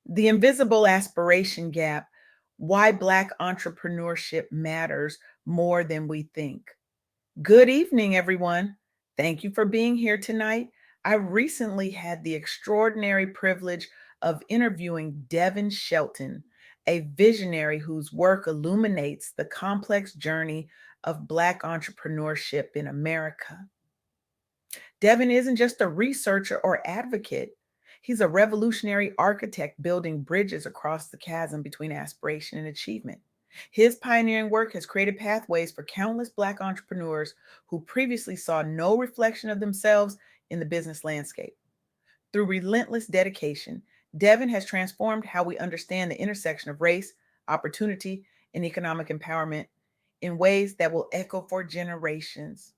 The invisible aspiration gap, why Black entrepreneurship matters more than we think. Good evening, everyone. Thank you for being here tonight. I recently had the extraordinary privilege of interviewing Devin Shelton, a visionary whose work illuminates the complex journey of Black entrepreneurship in America. Devin isn't just a researcher or advocate. He's a revolutionary architect building bridges across the chasm between aspiration and achievement. His pioneering work has created pathways for countless Black entrepreneurs who previously saw no reflection of themselves in the business landscape. Through relentless dedication, Devin has transformed how we understand the intersection of race, opportunity, and economic empowerment in ways that will echo for generations.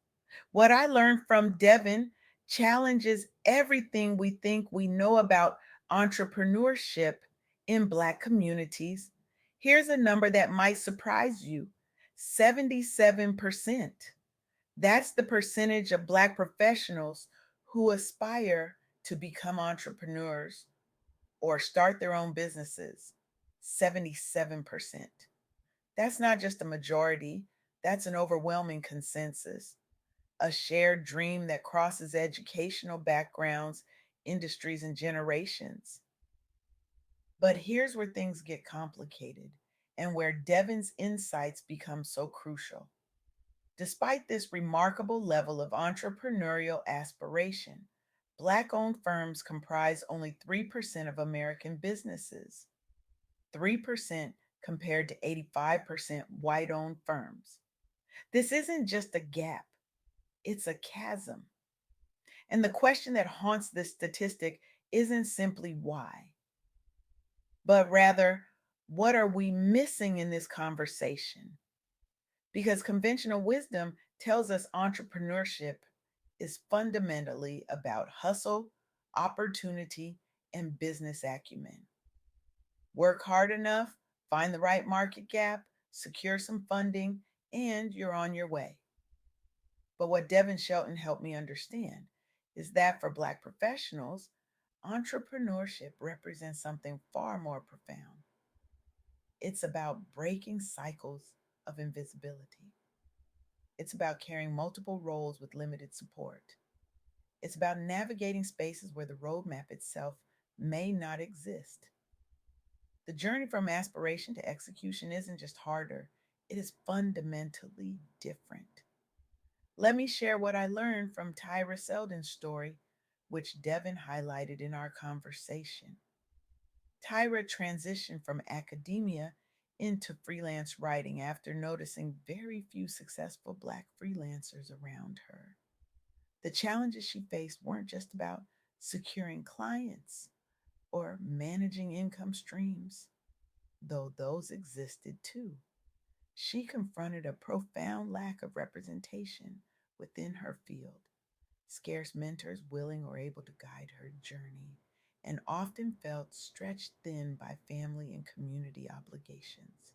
What I learned from Devin challenges everything we think we know about entrepreneurship in Black communities. Here's a number that might surprise you: 77%. That's the percentage of Black professionals who aspire to become entrepreneurs or start their own businesses. 77%. That's not just a majority, that's an overwhelming consensus, a shared dream that crosses educational backgrounds, industries, and generations. But here's where things get complicated and where Devin's insights become so crucial. Despite this remarkable level of entrepreneurial aspiration, Black owned firms comprise only 3% of American businesses, 3% compared to 85% white owned firms. This isn't just a gap, it's a chasm. And the question that haunts this statistic isn't simply why, but rather, what are we missing in this conversation? Because conventional wisdom tells us entrepreneurship is fundamentally about hustle, opportunity, and business acumen. Work hard enough, find the right market gap, secure some funding, and you're on your way. But what Devin Shelton helped me understand is that for Black professionals, entrepreneurship represents something far more profound. It's about breaking cycles of invisibility. It's about carrying multiple roles with limited support. It's about navigating spaces where the roadmap itself may not exist. The journey from aspiration to execution isn't just harder, it is fundamentally different. Let me share what I learned from Tyra Seldon's story, which Devin highlighted in our conversation. Tyra transitioned from academia into freelance writing after noticing very few successful Black freelancers around her. The challenges she faced weren't just about securing clients or managing income streams, though those existed too. She confronted a profound lack of representation within her field, scarce mentors willing or able to guide her journey, and often felt stretched thin by family and community obligations.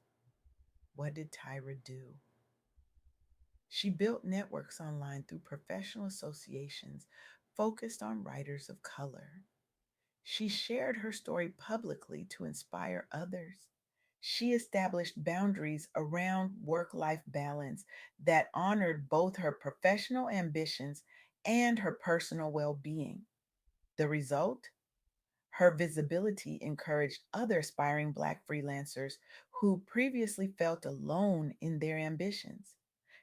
What did Tyra do? She built networks online through professional associations focused on writers of color. She shared her story publicly to inspire others. She established boundaries around work life balance that honored both her professional ambitions and her personal well being. The result? Her visibility encouraged other aspiring Black freelancers who previously felt alone in their ambitions.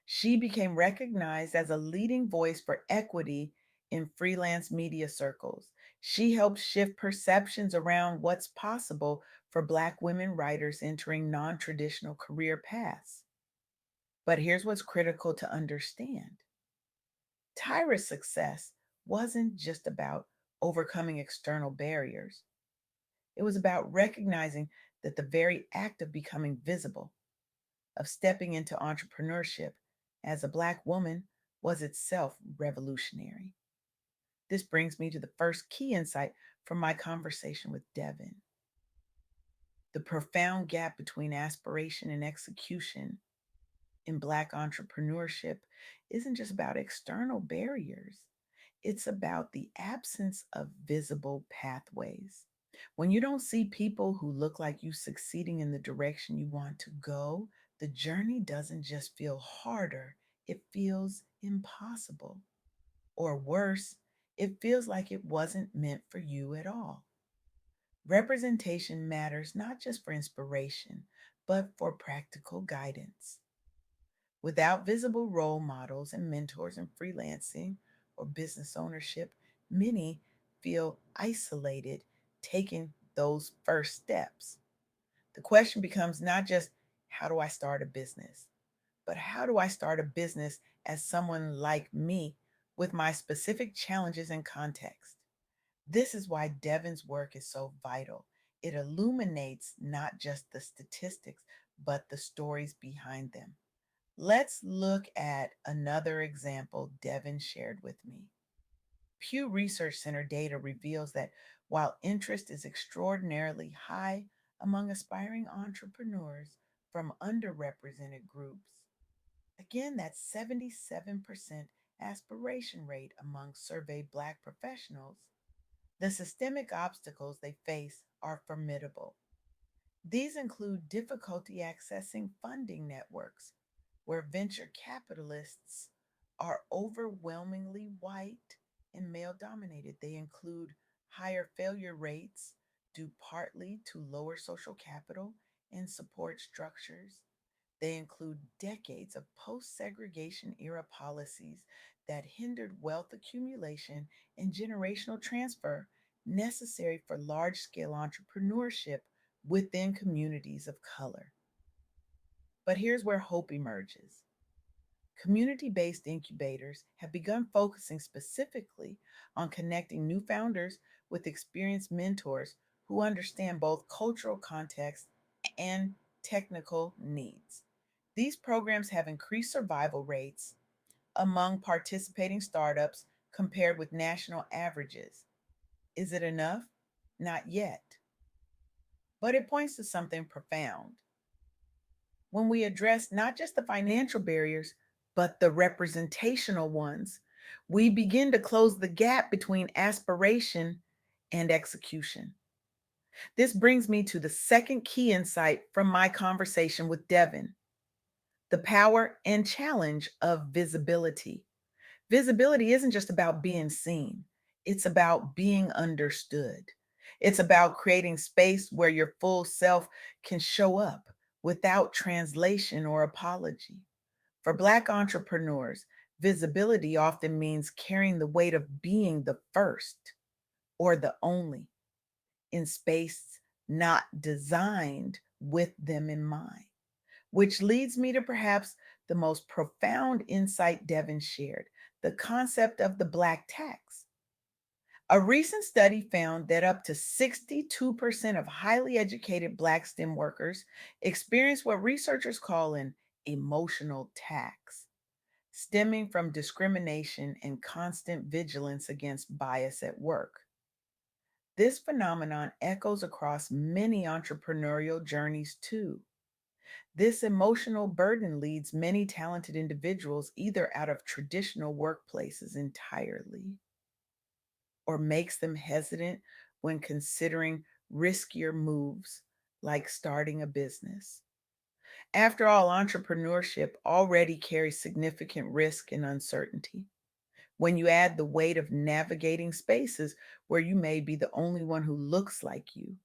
She became recognized as a leading voice for equity in freelance media circles. She helped shift perceptions around what's possible for Black women writers entering non traditional career paths. But here's what's critical to understand: Tyra's success wasn't just about overcoming external barriers, it was about recognizing that the very act of becoming visible, of stepping into entrepreneurship as a Black woman, was itself revolutionary. This brings me to the first key insight from my conversation with Devin. The profound gap between aspiration and execution in Black entrepreneurship isn't just about external barriers, it's about the absence of visible pathways. When you don't see people who look like you succeeding in the direction you want to go, the journey doesn't just feel harder, it feels impossible. Or worse, it feels like it wasn't meant for you at all. Representation matters not just for inspiration, but for practical guidance. Without visible role models and mentors in freelancing or business ownership, many feel isolated taking those first steps. The question becomes not just how do I start a business, but how do I start a business as someone like me with my specific challenges and context? This is why Devin's work is so vital. It illuminates not just the statistics, but the stories behind them. Let's look at another example Devin shared with me. Pew Research Center data reveals that while interest is extraordinarily high among aspiring entrepreneurs from underrepresented groups, again, that 77% aspiration rate among surveyed Black professionals, the systemic obstacles they face are formidable. These include difficulty accessing funding networks, where venture capitalists are overwhelmingly white and male dominated. They include higher failure rates due partly to lower social capital and support structures. They include decades of post segregation era policies that hindered wealth accumulation and generational transfer necessary for large scale entrepreneurship within communities of color. But here's where hope emerges. Community based incubators have begun focusing specifically on connecting new founders with experienced mentors who understand both cultural context and technical needs. These programs have increased survival rates among participating startups compared with national averages. Is it enough? Not yet. But it points to something profound. When we address not just the financial barriers, but the representational ones, we begin to close the gap between aspiration and execution. This brings me to the second key insight from my conversation with Devin: the power and challenge of visibility. Visibility isn't just about being seen, it's about being understood. It's about creating space where your full self can show up without translation or apology. For Black entrepreneurs, visibility often means carrying the weight of being the first or the only in space not designed with them in mind. Which leads me to perhaps the most profound insight Devin shared: the concept of the Black tax. A recent study found that up to 62% of highly educated Black STEM workers experience what researchers call an emotional tax, stemming from discrimination and constant vigilance against bias at work. This phenomenon echoes across many entrepreneurial journeys too. This emotional burden leads many talented individuals either out of traditional workplaces entirely or makes them hesitant when considering riskier moves like starting a business. After all, entrepreneurship already carries significant risk and uncertainty. When you add the weight of navigating spaces where you may be the only one who looks like you,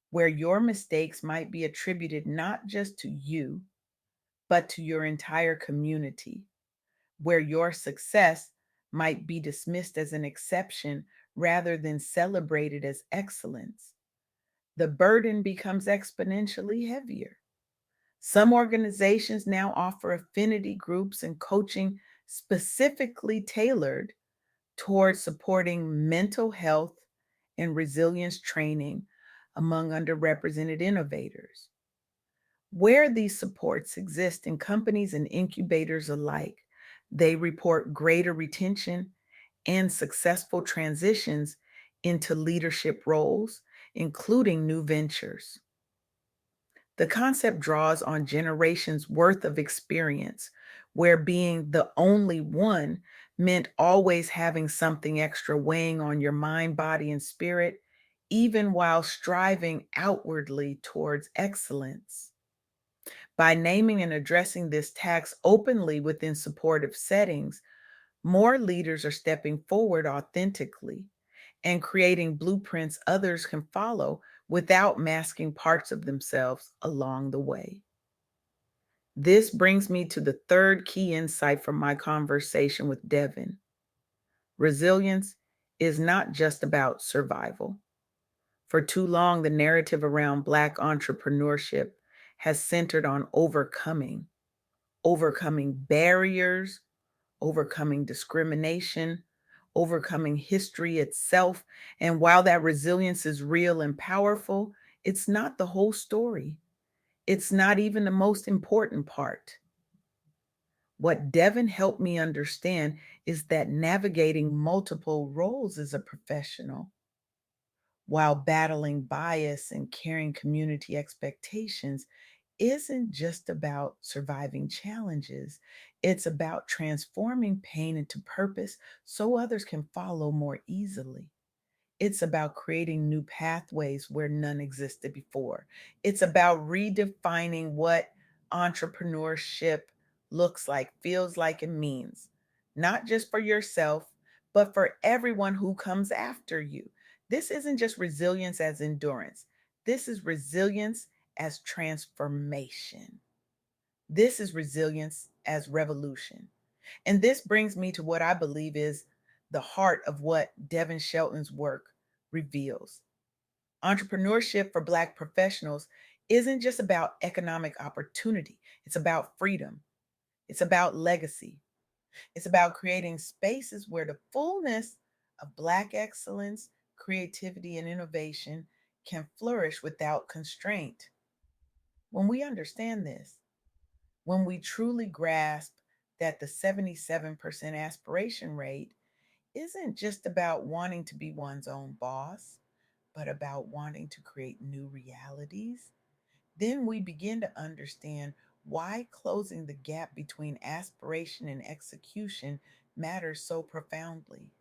where your mistakes might be attributed not just to you, but to your entire community, where your success might be dismissed as an exception rather than celebrated as excellence, the burden becomes exponentially heavier. Some organizations now offer affinity groups and coaching specifically tailored towards supporting mental health and resilience training among underrepresented innovators. Where these supports exist in companies and incubators alike, they report greater retention and successful transitions into leadership roles, including new ventures. The concept draws on generations worth of experience, where being the only one meant always having something extra weighing on your mind, body, and spirit, even while striving outwardly towards excellence. By naming and addressing this tax openly within supportive settings, more leaders are stepping forward authentically and creating blueprints others can follow without masking parts of themselves along the way. This brings me to the third key insight from my conversation with Devin. Resilience is not just about survival. For too long, the narrative around Black entrepreneurship has centered on overcoming barriers, overcoming discrimination, overcoming history itself. And while that resilience is real and powerful, it's not the whole story. It's not even the most important part. What Devin helped me understand is that navigating multiple roles as a professional while battling bias and carrying community expectations isn't just about surviving challenges. It's about transforming pain into purpose so others can follow more easily. It's about creating new pathways where none existed before. It's about redefining what entrepreneurship looks like, feels like, and means, not just for yourself, but for everyone who comes after you. This isn't just resilience as endurance, this is resilience as transformation. This is resilience as revolution. And this brings me to what I believe is the heart of what Devin Shelton's work reveals. Entrepreneurship for Black professionals isn't just about economic opportunity, it's about freedom, it's about legacy, it's about creating spaces where the fullness of Black excellence, creativity, and innovation can flourish without constraint. When we understand this, when we truly grasp that the 77% aspiration rate isn't just about wanting to be one's own boss, but about wanting to create new realities, then we begin to understand why closing the gap between aspiration and execution matters so profoundly.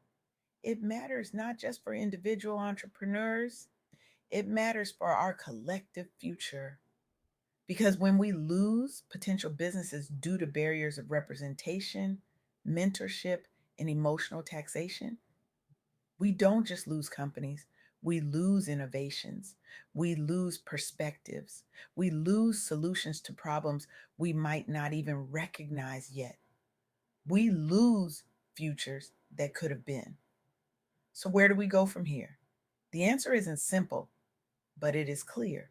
It matters not just for individual entrepreneurs, it matters for our collective future. Because when we lose potential businesses due to barriers of representation, mentorship, and emotional taxation, we don't just lose companies, we lose innovations, we lose perspectives, we lose solutions to problems we might not even recognize yet. We lose futures that could have been. So, where do we go from here? The answer isn't simple, but it is clear.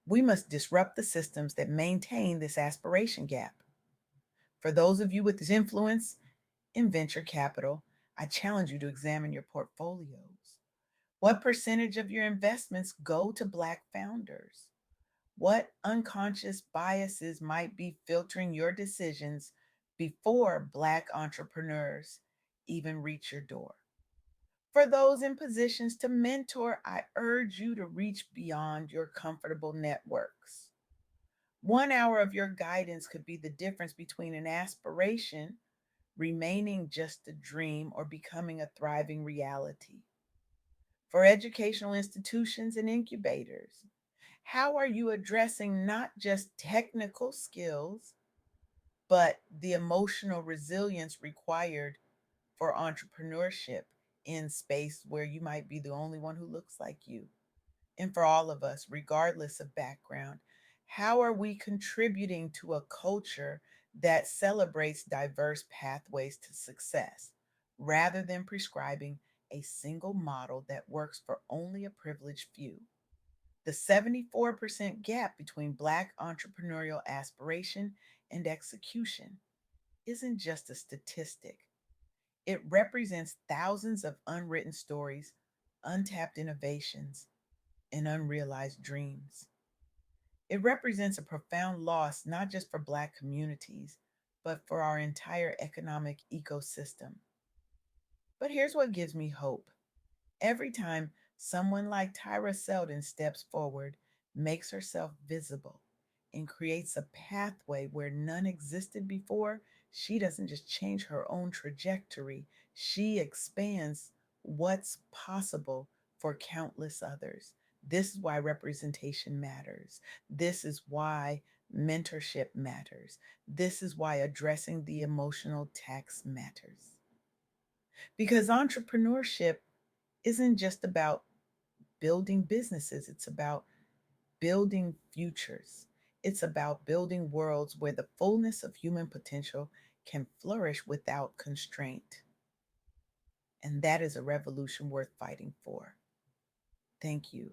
We must disrupt the systems that maintain this aspiration gap. For those of you with influence in venture capital, I challenge you to examine your portfolios. What percentage of your investments go to Black founders? What unconscious biases might be filtering your decisions before Black entrepreneurs even reach your door? For those in positions to mentor, I urge you to reach beyond your comfortable networks. 1 hour of your guidance could be the difference between an aspiration remaining just a dream or becoming a thriving reality. For educational institutions and incubators, how are you addressing not just technical skills, but the emotional resilience required for entrepreneurship in space where you might be the only one who looks like you? And for all of us, regardless of background, how are we contributing to a culture that celebrates diverse pathways to success rather than prescribing a single model that works for only a privileged few? The 74% gap between Black entrepreneurial aspiration and execution isn't just a statistic. It represents thousands of unwritten stories, untapped innovations, and unrealized dreams. It represents a profound loss not just for Black communities, but for our entire economic ecosystem. But here's what gives me hope. Every time someone like Tyra Selden steps forward, makes herself visible, and creates a pathway where none existed before, she doesn't just change her own trajectory, she expands what's possible for countless others. This is why representation matters. This is why mentorship matters. This is why addressing the emotional tax matters. Because entrepreneurship isn't just about building businesses, it's about building futures. It's about building worlds where the fullness of human potential can flourish without constraint. And that is a revolution worth fighting for. Thank you.